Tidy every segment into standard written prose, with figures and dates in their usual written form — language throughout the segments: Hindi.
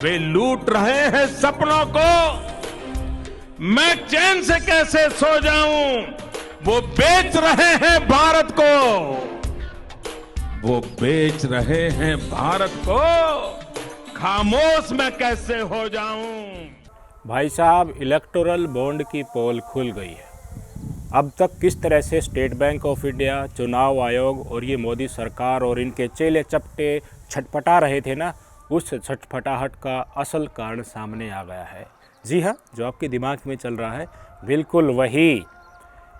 वे लूट रहे हैं सपनों को, मैं चैन से कैसे सो जाऊं। वो बेच रहे हैं भारत को, वो बेच रहे हैं भारत को, खामोश मैं कैसे हो जाऊं। भाई साहब, इलेक्टोरल बॉन्ड की पोल खुल गई है। अब तक किस तरह से स्टेट बैंक ऑफ इंडिया, चुनाव आयोग और ये मोदी सरकार और इनके चेले चपटे छटपटा रहे थे ना, उस छटपटाहट का असल कारण सामने आ गया है। जी हाँ, जो आपके दिमाग में चल रहा है बिल्कुल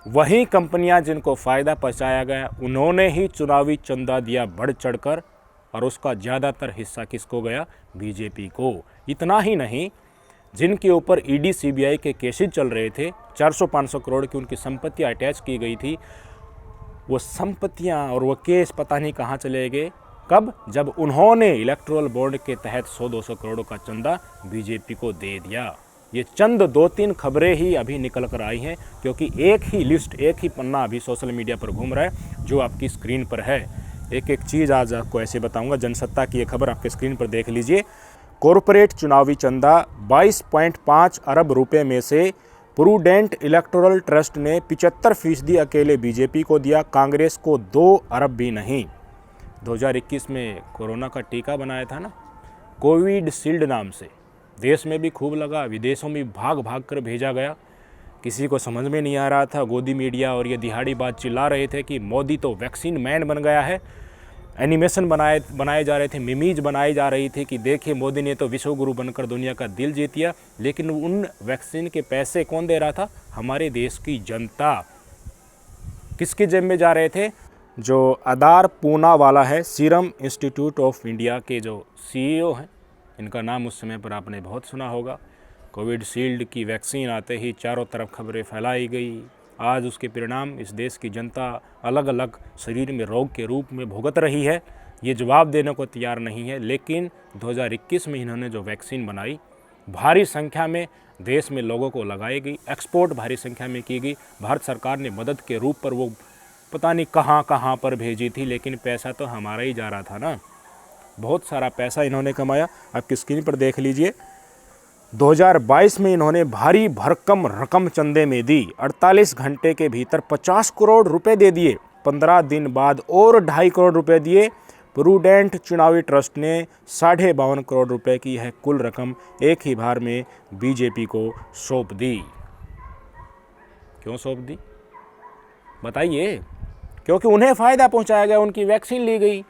वही कंपनियां जिनको फ़ायदा पहुंचाया गया, उन्होंने ही चुनावी चंदा दिया बढ़ चढ़कर, और उसका ज़्यादातर हिस्सा किसको गया? बीजेपी को। इतना ही नहीं, जिनके ऊपर ईडी सीबीआई के केसेस चल रहे थे, 400-500 करोड़ की उनकी संपत्तियां अटैच की गई थी, वो संपत्तियां और वो केस पता नहीं कहाँ चले गए। कब? जब उन्होंने इलेक्टोरल बॉन्ड के तहत 100-200 करोड़ का चंदा बीजेपी को दे दिया। ये चंद 2-3 खबरें ही अभी निकल कर आई हैं, क्योंकि एक ही लिस्ट, एक ही पन्ना अभी सोशल मीडिया पर घूम रहा है, जो आपकी स्क्रीन पर है। एक एक चीज़ आज आपको ऐसे बताऊंगा। जनसत्ता की ये खबर आपके स्क्रीन पर देख लीजिए। कॉरपोरेट चुनावी चंदा 22.5 अरब रुपए में से प्रूडेंट इलेक्टोरल ट्रस्ट ने 75% अकेले बीजेपी को दिया, कांग्रेस को 2 अरब भी नहीं। 2021 में कोरोना का टीका बनाया था ना, कोविड शील्ड नाम से, देश में भी खूब लगा, विदेशों में भाग भाग कर भेजा गया। किसी को समझ में नहीं आ रहा था। गोदी मीडिया और ये दिहाड़ी बात चिल्ला रहे थे कि मोदी तो वैक्सीन मैन बन गया है। एनिमेशन बनाए जा रहे थे, मिमीज बनाई जा रही थी कि देखिए मोदी ने तो विश्व गुरु बनकर दुनिया का दिल जीत लिया। लेकिन उन वैक्सीन के पैसे कौन दे रहा था? हमारे देश की जनता। किसके जेब में जा रहे थे? जो आधार पूना वाला है, सीरम इंस्टीट्यूट ऑफ इंडिया के जो सीईओ हैं, इनका नाम उस समय पर आपने बहुत सुना होगा। कोविड शील्ड की वैक्सीन आते ही चारों तरफ खबरें फैलाई गई। आज उसके परिणाम इस देश की जनता अलग अलग शरीर में रोग के रूप में भुगत रही है। ये जवाब देने को तैयार नहीं है। लेकिन 2021 में इन्होंने जो वैक्सीन बनाई, भारी संख्या में देश में लोगों को लगाई गई, एक्सपोर्ट भारी संख्या में की गई। भारत सरकार ने मदद के रूप पर वो पता नहीं कहाँ पर भेजी थी, लेकिन पैसा तो हमारा ही जा रहा था ना। बहुत सारा पैसा इन्होंने कमाया। आपकी स्क्रीन पर देख लीजिए। 2022 में इन्होंने भारी भरकम रकम चंदे में दी। 48 घंटे के भीतर 50 करोड़ रुपए दे दिए। 15 दिन बाद और 2.5 करोड़ रुपए दिए। प्रूडेंट चुनावी ट्रस्ट ने 52.5 करोड़ रुपए की यह कुल रकम एक ही बार में बीजेपी को सौंप दी। क्यों सौंप दी बताइए? क्योंकि उन्हें फ़ायदा पहुंचाया गया, उनकी वैक्सीन ली गई।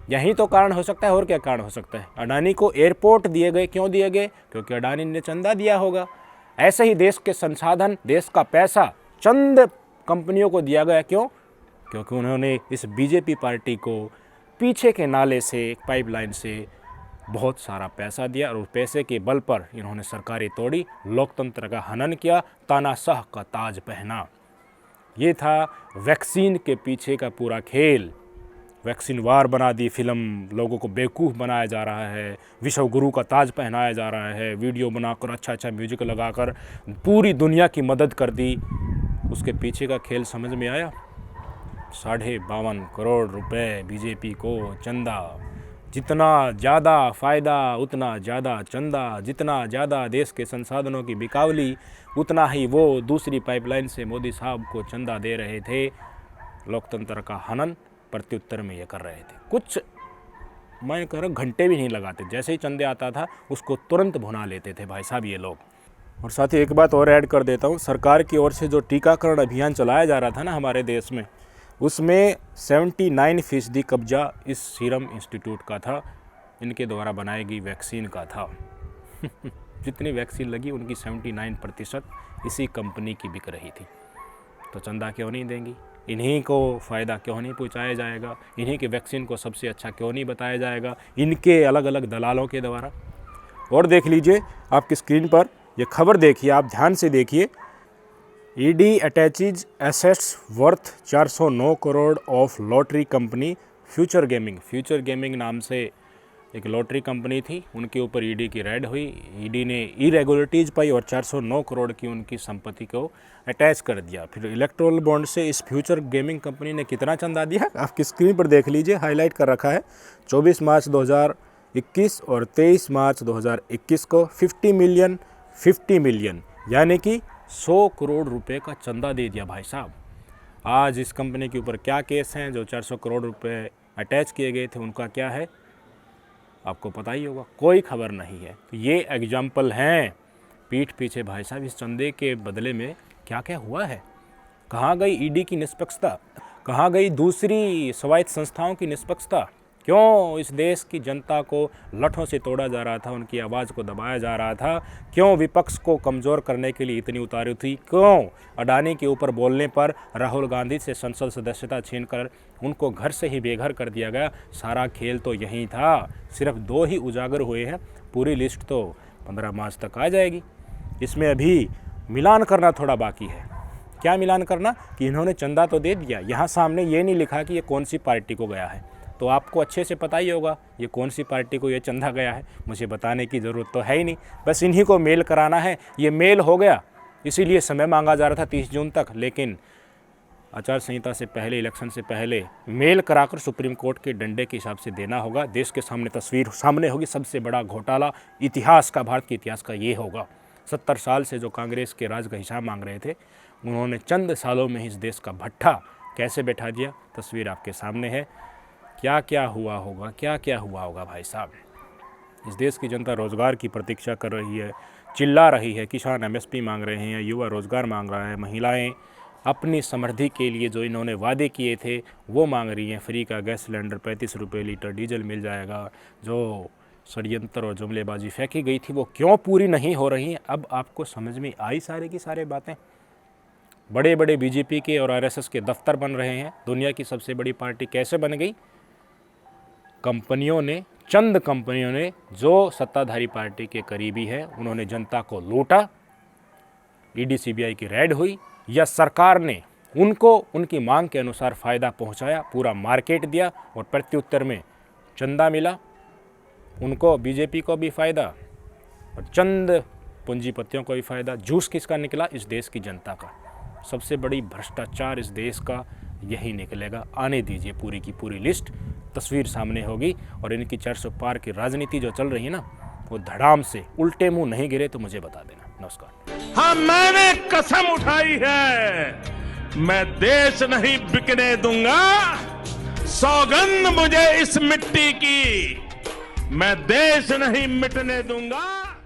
यही तो कारण हो सकता है। और क्या कारण हो सकता है? अडानी को एयरपोर्ट दिए गए। क्यों दिए गए? क्योंकि अडानी ने चंदा दिया होगा। ऐसे ही देश के संसाधन, देश का पैसा चंद कंपनियों को दिया गया। क्यों? क्योंकि उन्होंने इस बीजेपी पार्टी को पीछे के नाले से, पाइपलाइन से बहुत सारा पैसा दिया, और उस पैसे के बल पर इन्होंने सरकारें तोड़ी, लोकतंत्र का हनन किया, तानाशाह का ताज पहना। ये था वैक्सीन के पीछे का पूरा खेल। वैक्सीन वार बना दी फिल्म, लोगों को बेवकूफ़ बनाया जा रहा है, विश्व गुरु का ताज पहनाया जा रहा है, वीडियो बनाकर अच्छा म्यूजिक लगाकर पूरी दुनिया की मदद कर दी। उसके पीछे का खेल समझ में आया? 52.5 करोड़ रुपए बीजेपी को चंदा। जितना ज़्यादा फ़ायदा उतना ज़्यादा चंदा, जितना ज़्यादा देश के संसाधनों की बिकावली, उतना ही वो दूसरी पाइपलाइन से मोदी साहब को चंदा दे रहे थे। लोकतंत्र का हनन प्रत्युत्तर में ये कर रहे थे। कुछ मैं कह रहा हूँ घंटे भी नहीं लगाते, जैसे ही चंदे आता था उसको तुरंत भुना लेते थे भाई साहब ये लोग। और साथ ही एक बात और ऐड कर देता हूँ, सरकार की ओर से जो टीकाकरण अभियान चलाया जा रहा था ना हमारे देश में, उसमें 79% कब्जा इस सीरम इंस्टीट्यूट का था, इनके द्वारा बनाई गई वैक्सीन का था। जितनी वैक्सीन लगी उनकी 79% इसी कंपनी की बिक रही थी। तो चंदा क्यों नहीं देंगी? इन्हीं को फ़ायदा क्यों नहीं पहुंचाया जाएगा? इन्हीं के वैक्सीन को सबसे अच्छा क्यों नहीं बताया जाएगा इनके अलग अलग दलालों के द्वारा? और देख लीजिए आपकी स्क्रीन पर ये खबर, देखिए आप ध्यान से देखिए। ED attaches assets worth 409 crore of lottery company future gaming. Future gaming नाम से एक लॉटरी कंपनी थी, उनके ऊपर ईडी की रेड हुई। ईडी ने इरेगुलरिटीज़ पाई और 409 करोड़ की उनकी संपत्ति को अटैच कर दिया। फिर इलेक्टोरल बॉन्ड से इस फ्यूचर गेमिंग कंपनी ने कितना चंदा दिया? आपकी स्क्रीन पर देख लीजिए, हाईलाइट कर रखा है। 24 मार्च 21 और 23 मार्च 2021 को 50 मिलियन यानी कि 100 करोड़ रुपए का चंदा दे दिया भाई साहब। आज इस कंपनी के ऊपर क्या केस हैं, जो 400 करोड़ रुपए अटैच किए गए थे उनका क्या है आपको पता ही होगा, कोई खबर नहीं है। तो ये एग्जाम्पल हैं पीठ पीछे भाई साहब इस चंदे के बदले में क्या क्या हुआ है। कहाँ गई ईडी की निष्पक्षता, कहाँ गई दूसरी स्वायत्त संस्थाओं की निष्पक्षता। क्यों इस देश की जनता को लठों से तोड़ा जा रहा था, उनकी आवाज़ को दबाया जा रहा था। क्यों विपक्ष को कमज़ोर करने के लिए इतनी उतारू थी। क्यों अडानी के ऊपर बोलने पर राहुल गांधी से संसद सदस्यता छीनकर उनको घर से ही बेघर कर दिया गया। सारा खेल तो यही था। सिर्फ 2 ही उजागर हुए हैं, पूरी लिस्ट तो 15 मार्च तक आ जाएगी। इसमें अभी मिलान करना थोड़ा बाकी है। क्या मिलान करना कि इन्होंने चंदा तो दे दिया, यहाँ सामने ये नहीं लिखा कि ये कौन सी पार्टी को गया है। तो आपको अच्छे से पता ही होगा ये कौन सी पार्टी को ये चंदा गया है, मुझे बताने की ज़रूरत तो है ही नहीं। बस इन्हीं को मेल कराना है। ये मेल हो गया, इसीलिए समय मांगा जा रहा था 30 जून तक, लेकिन आचार संहिता से पहले, इलेक्शन से पहले मेल कराकर सुप्रीम कोर्ट के डंडे के हिसाब से देना होगा। देश के सामने तस्वीर सामने होगी। सबसे बड़ा घोटाला इतिहास का, भारत के इतिहास का ये होगा। 70 साल से जो कांग्रेस के राज का हिसाब मांग रहे थे, उन्होंने चंद सालों में इस देश का भट्ठा कैसे बैठा दिया। तस्वीर आपके सामने है। क्या क्या हुआ होगा, क्या क्या हुआ होगा भाई साहब। इस देश की जनता रोज़गार की प्रतीक्षा कर रही है, चिल्ला रही है। किसान एमएसपी मांग रहे हैं, युवा रोज़गार मांग रहा है, महिलाएं अपनी समृद्धि के लिए जो इन्होंने वादे किए थे वो मांग रही हैं। फ्री का गैस सिलेंडर, 35 रुपये लीटर डीजल मिल जाएगा। जो षड्यंत्र और जुमलेबाजी फेंकी गई थी वो क्यों पूरी नहीं हो रही हैं, अब आपको समझ में आई सारे की सारे बातें। बड़े बड़े बीजेपी के और आरएसएस के दफ्तर बन रहे हैं। दुनिया की सबसे बड़ी पार्टी कैसे बन गई? कंपनियों ने, चंद कंपनियों ने जो सत्ताधारी पार्टी के करीबी है, उन्होंने जनता को लूटा। ईडी सीबीआई की रेड हुई या सरकार ने उनको उनकी मांग के अनुसार फ़ायदा पहुंचाया, पूरा मार्केट दिया और प्रत्युत्तर में चंदा मिला। उनको, बीजेपी को भी फ़ायदा और चंद पूंजीपतियों को भी फ़ायदा। जूस किसका निकला? इस देश की जनता का। सबसे बड़ी भ्रष्टाचार इस देश का यही निकलेगा। आने दीजिए पूरी की पूरी लिस्ट, तस्वीर सामने होगी। और इनकी 400 पार की राजनीति जो चल रही है ना, वो धड़ाम से उल्टे मुंह नहीं गिरे तो मुझे बता देना। नमस्कार। हाँ, मैंने कसम उठाई है, मैं देश नहीं बिकने दूंगा। सौगंध मुझे इस मिट्टी की, मैं देश नहीं मिटने दूंगा।